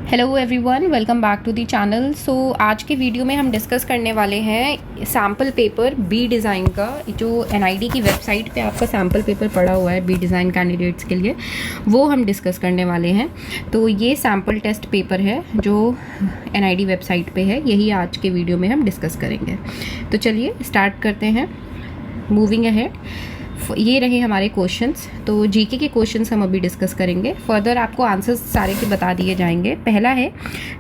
Hello everyone, welcome back to the channel. So आज के video में हम डिस्कस करने वाले हैं सैम्पल पेपर बी डिज़ाइन का। जो एनआईडी की वेबसाइट पे आपका सैम्पल पेपर पड़ा हुआ है बी डिज़ाइन कैंडिडेट्स के लिए, वो हम डिस्कस करने वाले हैं। तो ये सैम्पल टेस्ट पेपर है जो एनआईडी वेबसाइट पे है, यही आज के वीडियो में हम डिस्कस करेंगे। तो चलिए स्टार्ट करते हैं। मूविंग अहेड, ये रहे हमारे क्वेश्चंस। तो जीके के क्वेश्चंस हम अभी डिस्कस करेंगे। फर्दर आपको आंसर्स सारे के बता दिए जाएंगे। पहला है,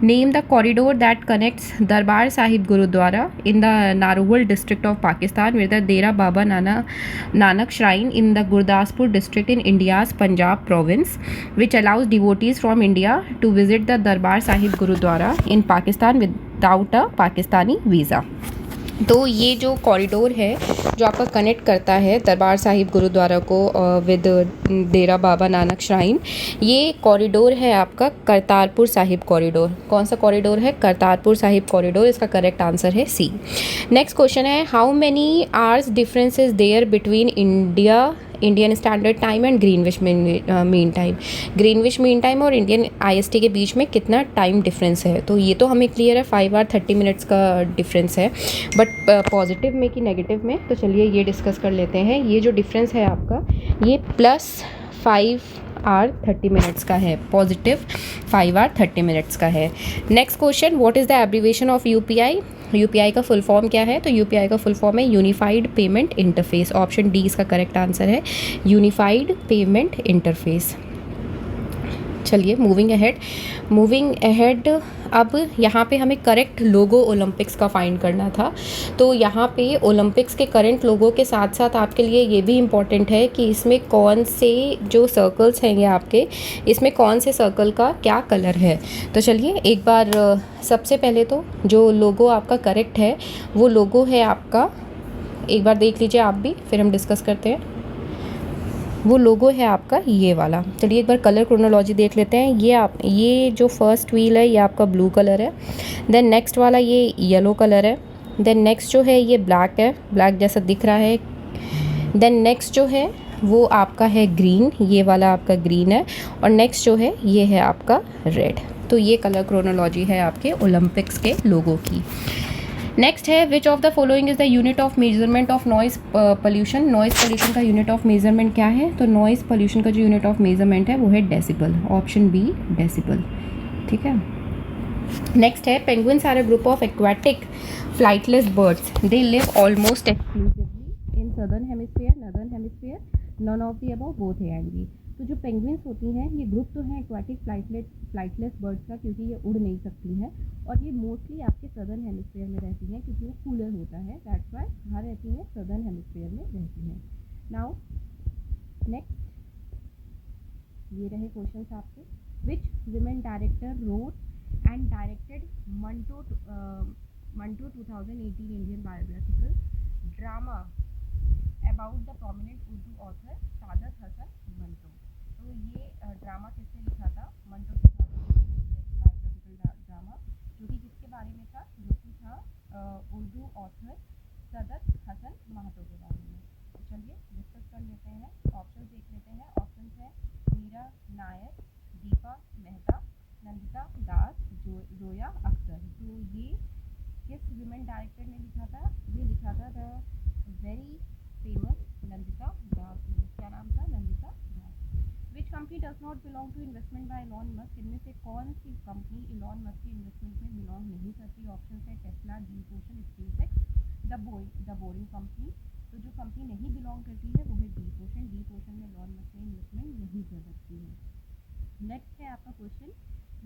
name the corridor that connects Darbar Sahib Gurdwara in the Narowal district of Pakistan with the Dera Baba Nanak shrine in the Gurdaspur district in India's Punjab province, which allows devotees from India to visit the Darbar Sahib Gurdwara in Pakistan without a Pakistani visa. तो ये जो कॉरिडोर है जो आपका connect करता है दरबार साहिब गुरुद्वारा को विद डेरा बाबा नानक श्राइन, ये कॉरिडोर है आपका करतारपुर साहिब कॉरिडोर। कौन सा कॉरिडोर है? करतारपुर साहिब कॉरिडोर। इसका करेक्ट आंसर है सी। नेक्स्ट क्वेश्चन है, how many hours difference is there between Indian Standard Time and Greenwich Mean Time. Greenwich Mean Time और इंडियन आईएसटी के बीच में कितना टाइम डिफरेंस है? तो ये तो हमें क्लियर है, 5 आवर 30 मिनट्स का डिफरेंस है। बट पॉजिटिव में कि नेगेटिव में, तो चलिए ये डिस्कस कर लेते हैं। ये जो डिफरेंस है आपका, ये +5 आवर 30 मिनट्स का है। पॉजिटिव 5 आवर 30 मिनट्स का है। Next question, what is the abbreviation of UPI? UPI का फुल फॉर्म क्या है? तो यूपीआई का फुल फॉर्म है unified payment interface. Option D इसका करेक्ट आंसर है, यूनिफाइड पेमेंट इंटरफेस। चलिए मूविंग अहेड। अब यहाँ पे हमें करेक्ट लोगो ओलंपिक्स का फाइंड करना था। तो यहाँ पे ओलंपिक्स के करेंट लोगो के साथ साथ आपके लिए ये भी इम्पॉर्टेंट है कि इसमें कौन से जो सर्कल्स हैं ये आपके, इसमें कौन से सर्कल का क्या कलर है। तो चलिए एक बार सबसे पहले तो जो लोगो आपका करेक्ट है वो लोगो है आपका, एक बार देख लीजिए आप भी, फिर हम डिस्कस करते हैं। वो लोगो है आपका ये वाला। चलिए एक बार कलर क्रोनोलॉजी देख लेते हैं। ये जो फर्स्ट व्हील है ये आपका ब्लू कलर है। देन नेक्स्ट वाला ये येलो कलर है। देन नेक्स्ट जो है ये ब्लैक है, ब्लैक जैसा दिख रहा है। देन नेक्स्ट जो है वो आपका है ग्रीन, ये वाला आपका ग्रीन है। और नेक्स्ट जो है ये है आपका रेड। तो ये कलर क्रोनोलॉजी है आपके ओलंपिक्स के लोगो की। नेक्स्ट है, which of the following is the unit of measurement of noise pollution. Noise pollution का यूनिट ऑफ मेजरमेंट क्या है? तो नॉइस पोल्यूशन का जो यूनिट ऑफ मेजरमेंट है वो है डेसिबल। Option B decibel. ठीक है। नेक्स्ट है, penguins are a group of aquatic flightless birds. They live almost exclusively in southern hemisphere, northern hemisphere, none of the above, both A and B. तो जो penguins होती हैं ये group तो है एक्वाटिक फ्लाइटलेस बर्ड्स का, क्योंकि ये उड़ नहीं सकती हैं और ये मोस्टली आपके सदर्न हेमिस्फीयर में रहती हैं क्योंकि वो कूलर होता है। दैट्स वाई कहाँ रहती हैं? सदर्न हेमिस्फीयर में रहती हैं। नाउ नेक्स्ट, ये रहे क्वेश्चंस आपके। Which women director wrote and directed Manto 2018 Indian biographical drama about the prominent Urdu author Saadat Hasan Manto. तो ये ड्रामा किसने लिखा था? मंटो 2018 बायोग्राफिकल ड्रामा, जो कि किसके बारे में था? जो कि था उर्दू ऑथर सादत हसन महतो के बारे में। तो चलिए डिस्कस कर लेते हैं। ऑप्शन देख लेते हैं। ऑप्शन है मीरा नायर, दीपा मेहता, नंदिता दास, जोया अख्तर। तो ये किस विमेन डायरेक्टर ने लिखा था? ये लिखा था the very famous Nandita Das ने। क्या नाम था? Nandita Das. Which company does not belong to investment by Elon Musk. इनमें से कौन सी कंपनी इलॉन मस्क की इन्वेस्टमेंट में बिलोंग नहीं करती? ऑप्शन है Tesla, deep ocean, SpaceX, the boring company. तो जो कंपनी नहीं बिलोंग करती है वो है डीप ओशन। डीप ओशन में इलॉन मस्क ने इन्वेस्टमेंट नहीं कर रखी है। नेक्स्ट है आपका question,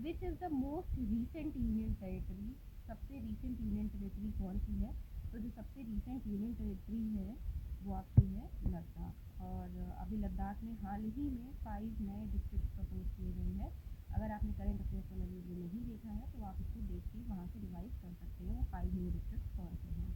which is the most recent union territory. सबसे रीसेंट यूनियन टेरेटरी कौन सी है? तो जो सबसे रीसेंट यूनियन टेरेटरी है वो आपकी है लद्दाख। और अभी लद्दाख में हाल ही में 5 नए डिस्ट्रिक्ट प्रपोज किए गए हैं। अगर आपने करंट अफेयर्स वाला वीडियो नहीं देखा है तो आप इसको देख के वहाँ से रिवाइज कर सकते हैं वो 5 न्यू डिस्ट्रिक्ट कौन से हैं।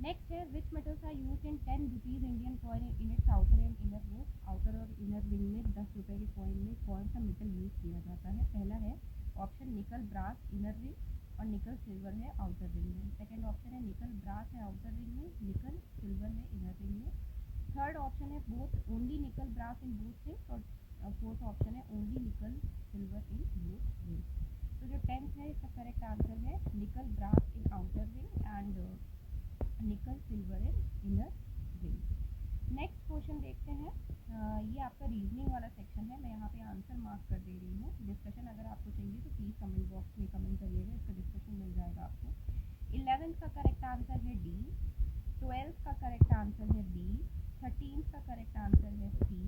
नेक्स्ट है, which metals are used in 10 rupees Indian coin in its outer and inner ring. Outer और इनर रिंग में 10 रुपये के कॉइन में कौन सा मेटल यूज किया जाता है? पहला है ऑप्शन निकल ब्रास इनर रिंग और निकल सिल्वर है आउटर रिंग में। सेकंड ऑप्शन है निकल ब्रास है आउटर रिंग में, निकल सिल्वर है इनर रिंग में। थर्ड ऑप्शन है both only nickel brass in both things. और फोर्थ ऑप्शन है only nickel silver in both rings. तो टेंथ है, इसका करेक्ट आंसर है nickel brass in outer ring and nickel silver in inner ring. Next question देखते हैं। ये आपका रीजनिंग वाला सेक्शन है। मैं यहाँ पे आंसर मार्क कर दे रही हूँ। डिस्कशन अगर आपको चाहिए तो प्लीज़ कमेंट बॉक्स में कमेंट करिएगा, इसका डिस्कशन मिल जाएगा आपको। 11th का करेक्ट आंसर है डी, 12th का करेक्ट आंसर है बी, 13th का करेक्ट आंसर है सी।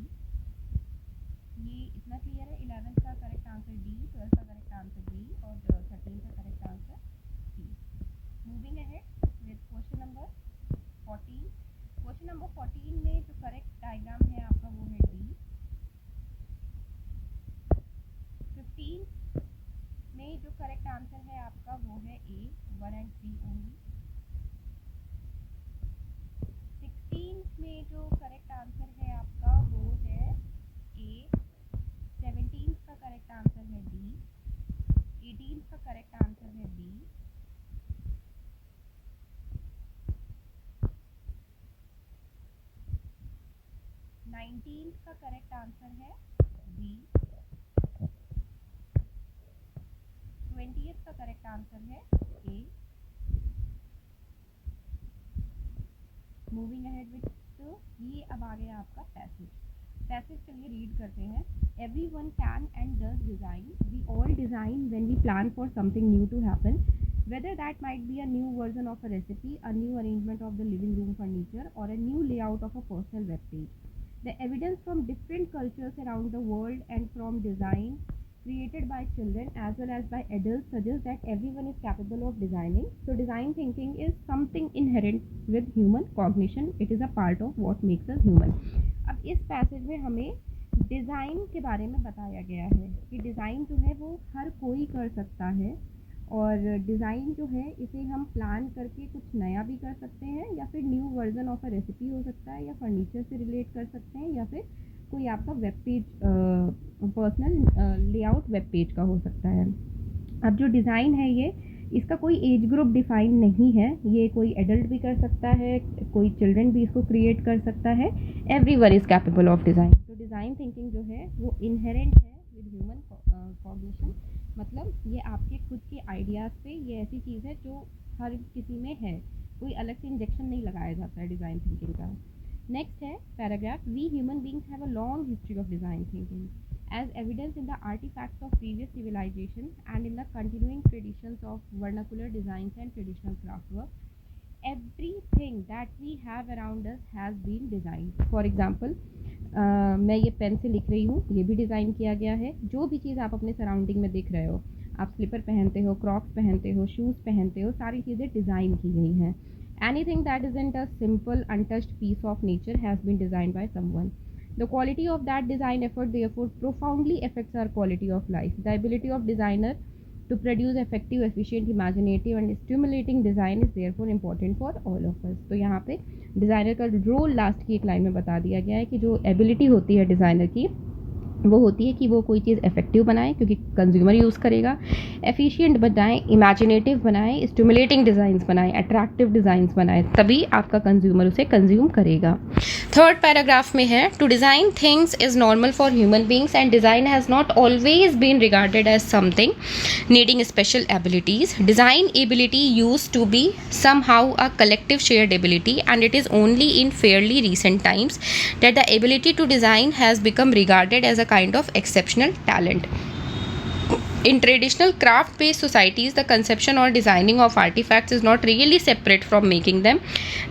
ये इतना क्लियर है। 11th का करेक्ट आंसर डी, 12th का करेक्ट आंसर बी और 13th का correct answer C. Moving ahead with question number 14। Question number 14 में जो करेक्ट डायग्राम है आपका वो है डी। 15 में जो करेक्ट आंसर है आपका वो है ए, 1 and 3 ओनली। 16 में जो करेक्ट आंसर है आपका वो है ए। 17 का करेक्ट आंसर है डी। 18 का करेक्ट आंसर है बी। 19 का करेक्ट आंसर है बी। 20th का करेक्ट आंसर है ए। मूविंग अहेड विद ये अब आ गया आपका पैसेज। चलिए रीड करते हैं। Everyone can and does design. We all design when we plan for something new to happen. Whether that might be a new version of a recipe, a new arrangement of the living room furniture, or a new layout of a personal web page. The evidence from different cultures around the world and from design created by children as well as by adults suggests that everyone is capable of designing. So design thinking is something inherent with human cognition. It is a part of what makes us human. अब इस passage में हमें design के बारे में बताया गया है कि डिज़ाइन जो है वो हर कोई कर सकता है और डिज़ाइन जो है इसे हम प्लान करके कुछ नया भी कर सकते हैं या फिर new version of a recipe हो सकता है या फर्नीचर से रिलेट कर सकते हैं या फिर कोई आपका web page personal layout web page का हो सकता है। अब जो डिज़ाइन है ये इसका कोई एज ग्रुप डिफाइन नहीं है। ये कोई एडल्ट भी कर सकता है, कोई चिल्ड्रन भी इसको क्रिएट कर सकता है। Everyone is capable of design. तो डिज़ाइन थिंकिंग जो है वो इनहेरेंट है विद ह्यूमन कॉग्निशन। मतलब ये आपके खुद के आइडियाज़ पे ये ऐसी चीज़ है जो हर किसी में है, कोई अलग से इंजेक्शन नहीं लगाया जाता है डिज़ाइन थिंकिंग का। नेक्स्ट है paragraph. We human beings have a long history of design thinking as evidence in the artifacts of previous civilization and in the continuing traditions of vernacular designs and traditional craftwork. Everything that we have around us has been designed. For example, मैं ये pen से लिख रही हूँ, ये भी design किया गया है। जो भी चीज़ आप अपने सराउंडिंग में देख रहे हो, आप स्लीपर पहनते हो, क्रॉक्स पहनते हो, शूज़ पहनते हो, सारी चीज़ें डिज़ाइन की गई हैं। Anything that isn't a simple untouched piece of nature has been designed by someone. The quality of that design effort therefore profoundly affects our quality of life. The ability of designer to produce effective, efficient, imaginative and stimulating design is therefore important for all of us. तो यहाँ पे designer का role last की एक line में बता दिया गया है कि जो एबिलिटी होती है डिज़ाइनर की वो होती है कि वो कोई चीज़ इफेक्टिव बनाए क्योंकि कंज्यूमर यूज़ करेगा, एफिशिएंट बनाए, इमेजिनेटिव बनाए, स्टिमुलेटिंग डिज़ाइंस बनाए, अट्रैक्टिव डिज़ाइंस बनाए, तभी आपका कंज्यूमर उसे कंज्यूम करेगा। थर्ड पैराग्राफ में है to design things is normal for human beings and design has not always been regarded as something needing special abilities. Design ability used to be somehow a collective shared ability and it is only in fairly recent times that the ability to design has become regarded as a kind of exceptional talent. In traditional craft-based societies, the conception or designing of artifacts is not really separate from making them.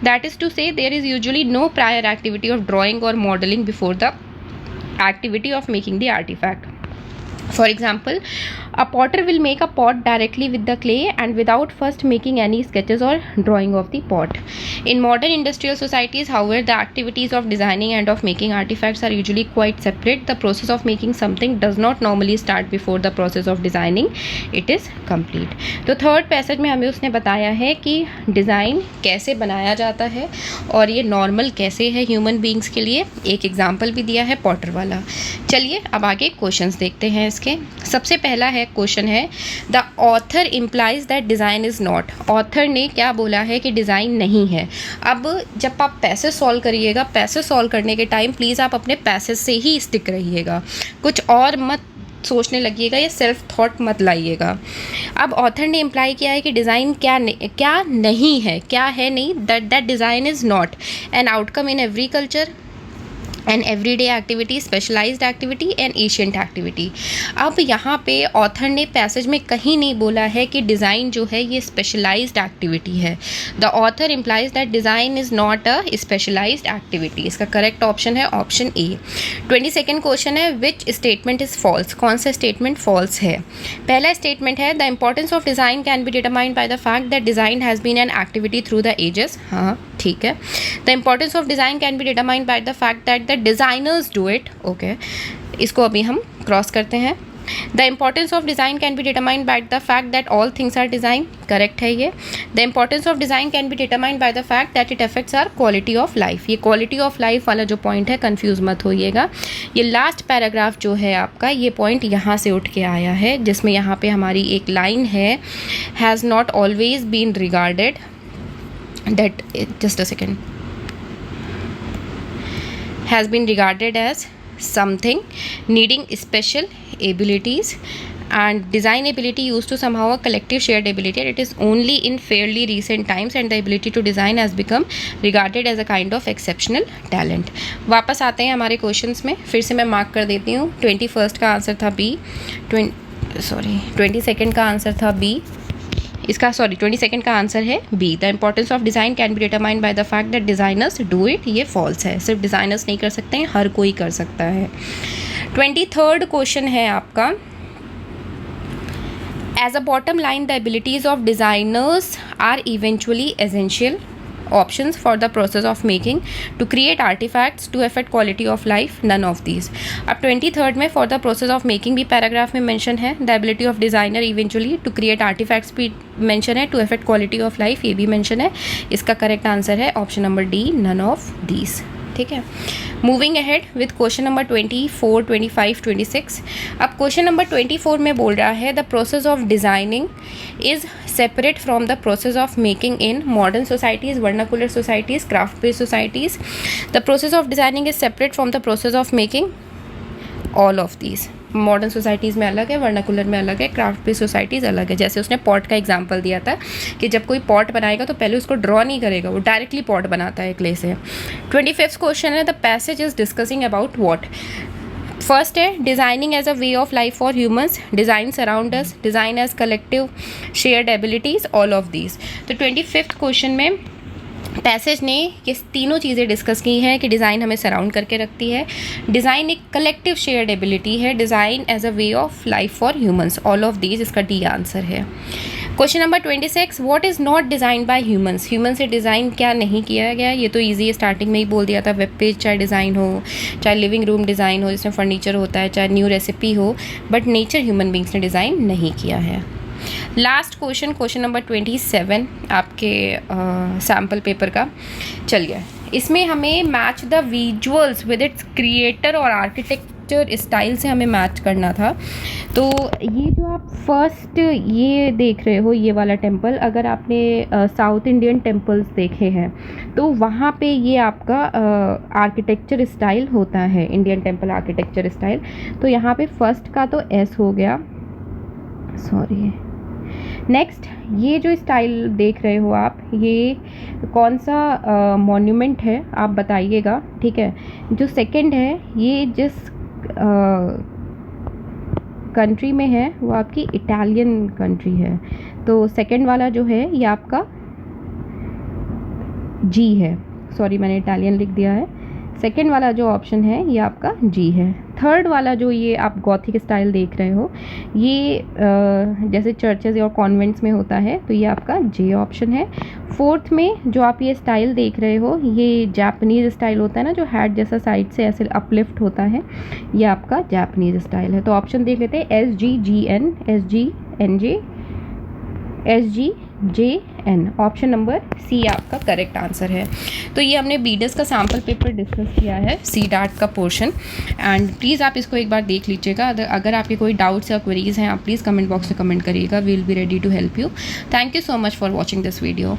That is to say, there is usually no prior activity of drawing or modeling before the activity of making the artifact. For example, a potter will make a pot directly with the clay and without first making any sketches or drawing of the pot. In modern industrial societies, however, the activities of designing and of making artifacts are usually quite separate. The process of making something does not normally start before the process of designing it is complete. तो third passage में हमें उसने बताया है कि design कैसे बनाया जाता है और ये नॉर्मल कैसे है ह्यूमन बींग्स के लिए। एक एग्जाम्पल भी दिया है पॉटर वाला। चलिए अब आगे क्वेश्चंस देखते हैं इसके। सबसे पहला है क्वेश्चन है the author implies that design is not. Author ने क्या बोला है कि डिज़ाइन नहीं है। अब जब आप पैसे सॉल्व करिएगा, पैसे सॉल्व करने के टाइम प्लीज़ आप अपने पैसे से ही स्टिक रहिएगा, कुछ और मत सोचने लगिएगा या सेल्फ थॉट मत लाइएगा। अब ऑथर ने इम्प्लाई किया है कि डिज़ाइन क्या नहीं है, क्या है नहीं, that design is not an outcome in every culture and everyday activity, specialised activity and ancient activity. अब यहाँ पे ऑथर ने पैसेज में कहीं नहीं बोला है कि डिज़ाइन जो है ये स्पेशलाइज्ड एक्टिविटी है। The author implies that design is not a specialised activity. इसका करेक्ट ऑप्शन है ऑप्शन ए। 22nd क्वेश्चन है विच स्टेटमेंट इज़ फॉल्स। कौन सा स्टेटमेंट फॉल्स है? पहला स्टेटमेंट है the importance of design can be determined by the fact that design has been an activity through the ages. हाँ ठीक है। The importance of design can be determined by the fact that the designers do it. Okay, इसको अभी हम cross करते हैं। The importance of design can be determined by the fact that all things are design. Correct है ये। The importance of design can be determined by the fact that it affects our quality of life. ये quality of life वाला जो point है confuse मत होइएगा। ये last paragraph जो है आपका, ये पॉइंट यहाँ से उठ के आया है, जिसमें यहाँ पे हमारी एक लाइन है, has not always been regarded that, just a second, has been regarded as something needing special abilities and design ability used to somehow a collective shared ability, and it is only in fairly recent times and the ability to design has become regarded as a kind of exceptional talent। वापस आते हैं हमारे questions में, फिर से मैं mark कर देती हूँ। 21st का आंसर था बी, 22nd का आंसर था बी, इसका 22nd का आंसर है B. The importance of design can be determined by the fact that designers do it. ये फॉल्स है, सिर्फ डिज़ाइनर्स नहीं कर सकते हैं, हर कोई कर सकता है। 23rd क्वेश्चन है आपका, as a bottom line the abilities of designers are eventually essential options for the process of making to create artifacts to affect quality of life, none of these। अब 23rd में for the process of making भी paragraph में mention है, the ability of designer eventually to create artifacts भी mention है, to affect quality of life ये भी mention है। इसका करेक्ट आंसर है option number D, none of these। ठीक है, moving ahead with question number 24, 25, 26। अब क्वेश्चन नंबर 24 में बोल रहा है the process of designing is separate from the process of making in modern societies, vernacular societies, craft based societies. The process of designing is separate from the process of making all of these. Modern societies में अलग है, vernacular में अलग है, craft based societies अलग है। जैसे उसने पॉट का एग्जांपल दिया था कि जब कोई पॉट बनाएगा तो पहले उसको ड्रॉ नहीं करेगा, वो डायरेक्टली पॉट बनाता है क्ले से। 25th क्वेश्चन है the passage is discussing about what. First है designing as a way of life for humans, design surround us, design as collective shared abilities, all of these. तो 25th question में passage ने ये तीनों चीज़ें discuss की हैं कि डिज़ाइन हमें सराउंड करके रखती है, डिज़ाइन एक कलेक्टिव शेयर्ड एबिलिटी है, design as a way of life for humans, all of these. इसका डी आंसर है। Question number 26, what is not design by humans. Human से डिज़ाइन क्या नहीं किया गया, ये तो ईजी है, स्टार्टिंग में ही बोल दिया था। वेब पेज चाहे डिज़ाइन हो, चाहे लिविंग रूम डिज़ाइन हो जिसमें फर्नीचर होता है, चाहे न्यू रेसिपी हो, बट नेचर ह्यूमन बींग्स ने डिज़ाइन नहीं किया है। लास्ट क्वेश्चन, क्वेश्चन नंबर 27 आपके सैम्पल पेपर का। चलिए, इसमें हमें match the visuals with its creator और आर्किटेक्चर स्टाइल से हमें मैच करना था। तो ये जो आप फर्स्ट ये देख रहे हो, ये वाला टेम्पल, अगर आपने साउथ इंडियन टेम्पल्स देखे हैं तो वहाँ पे ये आपका आर्किटेक्चर स्टाइल होता है, इंडियन टेम्पल आर्किटेक्चर स्टाइल। तो यहाँ पे फर्स्ट का तो एस हो गया, सॉरी। नेक्स्ट, ये जो स्टाइल देख रहे हो आप, ये कौन सा मॉन्यूमेंट है आप बताइएगा, ठीक है। जो सेकंड है, ये जिस कंट्री में है वो आपकी इटालियन कंट्री है, तो सेकंड वाला जो है ये आपका जी है, सॉरी मैंने इटालियन लिख दिया है। सेकंड वाला जो ऑप्शन है ये आपका जी है। थर्ड वाला जो ये आप गॉथिक स्टाइल देख रहे हो, ये जैसे चर्चेज और कॉन्वेंट्स में होता है, तो ये आपका जे ऑप्शन है। फोर्थ में जो आप ये स्टाइल देख रहे हो, ये जापानीज़ स्टाइल होता है ना, जो हैट जैसा साइड से ऐसे अपलिफ्ट होता है, ये आपका जापानीज़ स्टाइल है। तो ऑप्शन देख लेते हैं, SGGN, SGNJ, SGJN, option number C आपका करेक्ट आंसर है। तो ये हमने बीडीएस का सैम्पल पेपर डिस्कस किया है, सी डार्ट का पोर्शन, एंड प्लीज़ आप इसको एक बार देख लीजिएगा। अगर आपके कोई डाउट्स या क्वेरीज हैं, आप प्लीज़ कमेंट बॉक्स में कमेंट करिएगा, we will be ready to help you. Thank you so much for watching this video.